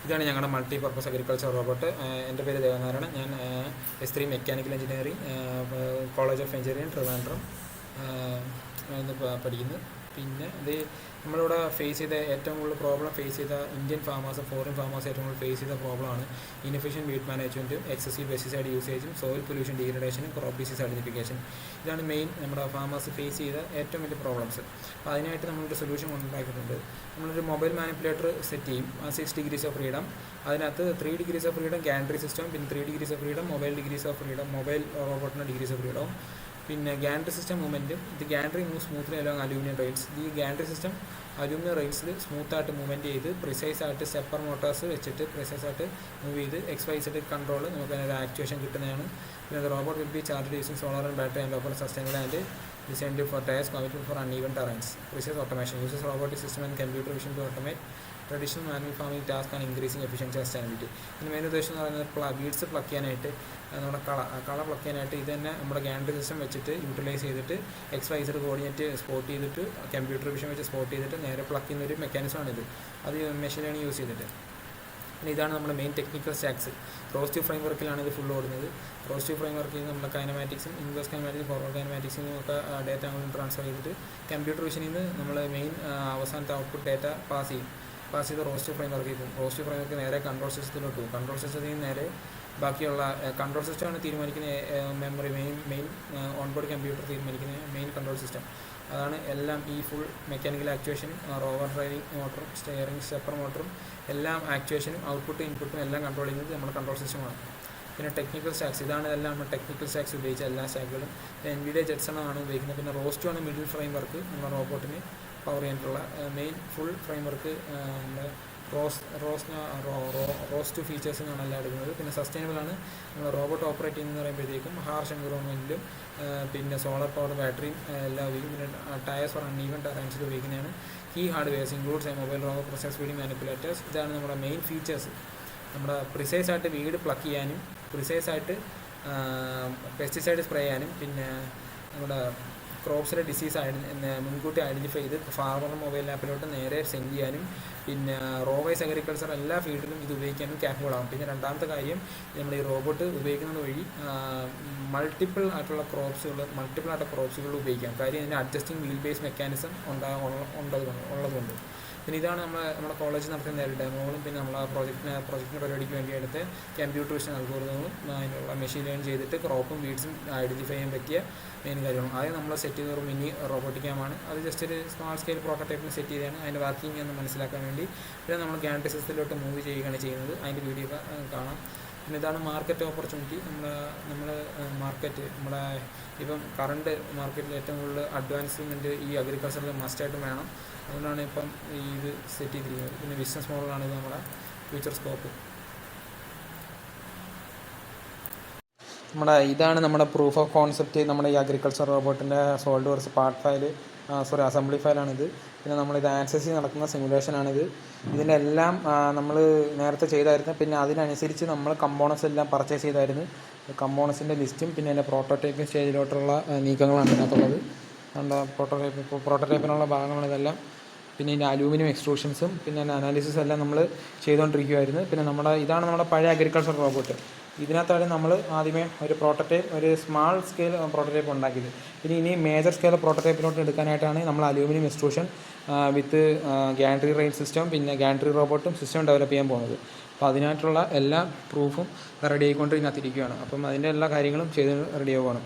ഇതാണ് ഞങ്ങളുടെ multi purpose agriculture robot. എൻ്റെ പേര് ദേവനാരായണൻ. ഞാൻ S3 mechanical engineering college of engineering Trivandrum പഠിക്കുന്നു. പിന്നെ ഇത് നമ്മളിവിടെ ഫേസ് ചെയ്ത ഏറ്റവും കൂടുതൽ പ്രോബ്ലം ഫേസ് ചെയ്ത ഇന്ത്യൻ ഫാമേഴ്സ്, ഫോറിൻ ഫാമേഴ്സ് ഏറ്റവും കൂടുതൽ ഫേസ് ചെയ്ത പ്രോബ്ലമാണ് ഇൻഎഫിഷ്യൻറ്റ് വീറ്റ് മാനേജ്മെൻറ്റും എക്സസീവ് പെസ്റ്റിസൈഡ് യൂസേജും സോയിൽ പൊല്യൂഷൻ ഡീഗ്രഡേഷനും ക്രോപ്പ് ഡിസീസ് ഐഡൻറ്റിഫിക്കേഷൻ. ഇതാണ് മെയിൻ നമ്മുടെ ഫാമേഴ്സ് ഫേസ് ചെയ്ത ഏറ്റവും വലിയ പ്രോബ്ലംസ്. അപ്പോൾ അതിനായിട്ട് നമ്മളൊരു സൊല്യൂഷൻ കൊണ്ടുണ്ടാക്കിയിട്ടുണ്ട്. നമ്മളൊരു മൊബൈൽ മാനിപ്പുലേറ്റർ സെറ്റ് ചെയ്യും, 6 ഡിഗ്രീസ് ഓഫ് ഫ്രീഡം. അതിനകത്ത് 3 degrees of freedom gantry system, പിന്നെ 3 degrees of freedom mobile degrees of freedom, mobile റോബോട്ടിൻ്റെ ഡിഗ്രീസ് ഓഫ് ഫ്രീഡം. പിന്നെ ഗാൻട്രി സിസ്റ്റം മൂവ്മെൻറ്റും ഇത് gantry move smoothly along aluminium rails. ഈ gantry system aluminium റെയിൽസിൽ സ്മൂത്തായിട്ട് മൂവ്മെൻറ്റ് ചെയ്ത് പ്രിസൈസായിട്ട് സ്റ്റെപ്പർ മോട്ടോഴ്സ് വെച്ചിട്ട് പ്രിസൈസായിട്ട് മൂവ് ചെയ്ത് XYZ കൺട്രോൾ നമുക്ക് അതിനൊരു ആക്ച്വേഷൻ കിട്ടുന്നതാണ്. പിന്നെ robot will be charge using solar and battery and offer sustainable and designed for tires committed for uneven terrains. Precise automation uses robotic system and computer vision to automate traditional manual farming task and increasing efficiency and sustainability. ഇതിന് main ഉദ്ദേശം എന്ന് പറയുന്നത് beads pluck ചെയ്യാനായിട്ട്, നമ്മുടെ കള pluck ചെയ്യാനായിട്ട് ഇത് തന്നെ നമ്മുടെ ഗാൻട്രി സിസ്റ്റം വെച്ചിട്ട് യൂട്ടിലൈസ് ചെയ്തിട്ട് XYZ കോർഡിനേറ്റ് സ്പോട്ട് ചെയ്തിട്ട് കമ്പ്യൂട്ടർ വിഷൻ വെച്ച് സ്പോട്ട് ചെയ്തിട്ട് നേരെ പ്ലക്ക് ചെയ്യുന്ന ഒരു മെക്കാനിസമാണിത്. അത് മെഷീൻ ലേണിംഗ് യൂസ് ചെയ്തിട്ട്. പിന്നെ ഇതാണ് നമ്മുടെ മെയിൻ ടെക്നിക്കൽ സ്റ്റാക്സ്. റോസ്റ്റീവ് ഫ്രെയിം വർക്കിലാണ് ഇത് ഫുൾ ഓടുന്നത്. റോസ്റ്റീവ് ഫ്രെയിം വർക്കിൽ നമ്മുടെ കൈനമാറ്റിക്സും ഇൻവേഴ്സ് കൈനമാറ്റിക്സും ഫോർവേഡ് കൈനമാറ്റിക്സിനും ഒക്കെ ഡേറ്റ അങ്ങോട്ട് ട്രാൻസ്ഫർ ചെയ്തിട്ട് കമ്പ്യൂട്ടർ വിഷനിൽ നിന്ന് നമ്മൾ മെയിൻ അവസാനത്തെ ഔട്ട്പുട്ട് ഡേറ്റ പാസ് ചെയ്ത് റോസ്റ്റീവ് ഫ്രെയിം വർക്ക് ചെയ്യും. റോസ്റ്റീവ് ഫ്രെയിം വർക്ക് നേരെ കൺട്രോൾ സിസ്റ്റത്തിലോട്ട് പോകും. കൺട്രോൾ സിസ്റ്റത്തിൽ നിന്ന് നേരെ ബാക്കിയുള്ള കൺട്രോൾ സിസ്റ്റമാണ് തീരുമാനിക്കുന്ന മെമ്മറി, മെയിൻ ഓൺബോർഡ് കമ്പ്യൂട്ടർ തീരുമാനിക്കുന്ന മെയിൻ കൺട്രോൾ സിസ്റ്റം. അതാണ് എല്ലാം ഈ ഫുൾ മെക്കാനിക്കൽ ആക്ച്വേഷനും റോവർ ഡ്രൈവിംഗ് മോട്ടറും സ്റ്റെയറിംഗ് സ്റ്റെപ്പർ മോട്ടറും എല്ലാം ആക്ച്വേഷനും ഔട്ട്പുട്ടും ഇൻപുട്ടും എല്ലാം കൺട്രോൾ ചെയ്യുന്നത് നമ്മുടെ കൺട്രോൾ സിസ്റ്റമാണ്. പിന്നെ ടെക്നിക്കൽ സ്റ്റാക്സ്, ഇതാണ് എല്ലാം നമ്മൾ ടെക്നിക്കൽ സ്റ്റാക്സ് ഉപയോഗിച്ച എല്ലാ സ്റ്റാക്കുകളും. NVIDIA Jetson ആണ് ഉപയോഗിക്കുന്നത്. പിന്നെ റോസ്റ്റു ആണ് മിഡിൽ ഫ്രെയിം വർക്ക് നമ്മുടെ റോബോട്ടിന് പവർ ചെയ്യാനുള്ള മെയിൻ ഫുൾ ഫ്രെയിം വർക്ക്. നമ്മുടെ റോസ്റ്റ് ഫീച്ചേഴ്സ് എന്നാണ് എല്ലാം എടുക്കുന്നത്. പിന്നെ സസ്റ്റൈനബിൾ ആണ് നമ്മൾ റോബോട്ട് ഓപ്പറേറ്റ് ചെയ്യുന്നതെന്ന് പറയുമ്പോഴത്തേക്കും ഹാർഷ് എൻവിറോൺമെൻറ്റിലും പിന്നെ സോളാർ പവർ ബാറ്ററിയും എല്ലാം ഉപയോഗിക്കും. പിന്നെ ടയേഴ്സ് ഫോർ അൺഈവൻ ടെറൈൻസിൽ ഉപയോഗിക്കുന്നതാണ്. Key hardwares includes mobile robot process feeding manipulators. ഇതാണ് നമ്മുടെ മെയിൻ ഫീച്ചേഴ്സ്. നമ്മുടെ പ്രിസൈസായിട്ട് വീട് പ്ലക്ക് ചെയ്യാനും പ്രിസൈസായിട്ട് പെസ്റ്റിസൈഡ് സ്പ്രേ ചെയ്യാനും പിന്നെ നമ്മുടെ ക്രോപ്സിലെ ഡിസീസ് മുൻകൂട്ടി ഐഡൻറ്റിഫൈ ചെയ്ത് ഫാർമർ മൊബൈൽ ആപ്പിലോട്ട് നേരെ സെൻഡ് ചെയ്യാനും പിന്നെ റോവൈസ് അഗ്രികൾച്ചർ എല്ലാ ഫീൽഡിലും ഇത് ഉപയോഗിക്കാനും ക്യാപ്പബിൾ ആകും. പിന്നെ രണ്ടാമത്തെ കാര്യം, നമ്മൾ ഈ റോബോട്ട് ഉപയോഗിക്കുന്നത് വഴി മൾട്ടിപ്പിൾ ആയിട്ടുള്ള ക്രോപ്സുകൾ ഉപയോഗിക്കാം. കാര്യം ഇതിൻ്റെ അഡ്ജസ്റ്റിംഗ് വീൽ ബേസ് മെക്കാനിസം ഉള്ളതുകൊണ്ട്. പിന്നെ ഇതാണ് നമ്മുടെ കോളേജിൽ നടത്തുന്ന ഡെമോകളും പിന്നെ നമ്മൾ പ്രോജക്റ്റിൻ്റെ പരിപാടിക്ക് വേണ്ടി എടുത്ത് കമ്പ്യൂട്ടർ വിഷൻ അൽഗോരിതങ്ങളും അതിനുള്ള മെഷീൻ ലേൺ ചെയ്തിട്ട് ക്രോപ്പും വീഡ്സും ഐഡൻറ്റിഫൈ ചെയ്യാൻ പറ്റിയ മെയിൻ കാര്യമാണ്. ആദ്യം നമ്മൾ സെറ്റ് ചെയ്ത ഒരു മിനി റോബോട്ടിക് ക്യാമാണ്. അത് ജസ്റ്റ് ഒരു സ്മാൾ സ്കെയിൽ പ്രോട്ടോടൈപ്പിന് സെറ്റ് ചെയ്താണ് അതിൻ്റെ വർക്കിംഗ് എന്ന് മനസ്സിലാക്കാൻ വേണ്ടി. പിന്നെ നമ്മൾ ഗാരണ്ടി സിസ്റ്റത്തിലോട്ട് മൂവ് ചെയ്യുകയാണ് ചെയ്യുന്നത്. അതിൻ്റെ വീഡിയോ കാണാം. പിന്നെ ഇതാണ് മാർക്കറ്റ് ഓപ്പർച്യൂണിറ്റി. നമ്മൾ മാർക്കറ്റ് നമ്മുടെ ഇപ്പം കറണ്ട് മാർക്കറ്റിൽ ഏറ്റവും കൂടുതൽ അഡ്വാൻസ്മെൻറ്റ് ഈ അഗ്രികൾച്ചറിൽ മസ്റ്റായിട്ടും വേണം. അതുകൊണ്ടാണ് ഇപ്പം ഇത് സെറ്റ് ചെയ്തിരിക്കുന്നത്. പിന്നെ ബിസിനസ് മോഡലാണ് ഇത് നമ്മുടെ ഫ്യൂച്ചർ സ്കോപ്പ്. ഇതാണ് നമ്മുടെ പ്രൂഫ് ഓഫ് കോൺസെപ്റ്റ്. നമ്മുടെ ഈ അഗ്രികൾച്ചർ റോബോട്ടിൻ്റെ SolidWorks part file assembly ഫയലാണിത്. പിന്നെ നമ്മളിത് ആക്സസ് നടക്കുന്ന സിമുലേഷനാണിത്. ഇതിൻ്റെ എല്ലാം നമ്മൾ നേരത്തെ ചെയ്തായിരുന്നു. പിന്നെ അതിനനുസരിച്ച് നമ്മൾ കമ്പോണൻസ് എല്ലാം പർച്ചേസ് ചെയ്തായിരുന്നു. കമ്പോണൻസിൻ്റെ ലിസ്റ്റും പിന്നെ അതിൻ്റെ പ്രോട്ടോടൈപ്പിംഗ് സ്റ്റേജിലോട്ടുള്ള നീക്കങ്ങളാണ് ഇതിനകത്തുള്ളത്. പ്രോട്ടോടൈപ്പിനുള്ള ഭാഗങ്ങളാണ് ഇതെല്ലാം. പിന്നെ ഇതിൻ്റെ അലൂമിനിയം എക്സ്ട്രൂഷൻസും പിന്നെ അനാലിസിസും എല്ലാം നമ്മൾ ചെയ്തുകൊണ്ടിരിക്കുമായിരുന്നു. പിന്നെ ഇതാണ് നമ്മുടെ പഴയ അഗ്രികൾച്ചർ റോബോട്ട്. ഇതിനകത്താണ് നമ്മൾ ആദ്യമേ ഒരു സ്മാൾ സ്കെയിൽ പ്രോട്ടോടൈപ്പ് ഉണ്ടാക്കിയത്. പിന്നെ ഇനി മേജർ സ്കെയിൽ പ്രോട്ടോടൈപ്പിലോട്ട് എടുക്കാനായിട്ടാണ് നമ്മൾ അലൂമിനിയം എക്സ്ട്രൂഷൻ വിത്ത് ഗാൻട്രി റെയിൽ സിസ്റ്റം പിന്നെ ഗാൻട്രി റോബോട്ടും സിസ്റ്റം ഡെവലപ്പ് ചെയ്യാൻ പോകുന്നത്. അപ്പോൾ അതിനായിട്ടുള്ള എല്ലാ പ്രൂഫും റെഡി ആയിക്കൊണ്ട് ഇതിനകത്തിരിക്കുകയാണ്. അപ്പം അതിൻ്റെ എല്ലാ കാര്യങ്ങളും ചെയ്ത് റെഡി ആവുകയാണ്.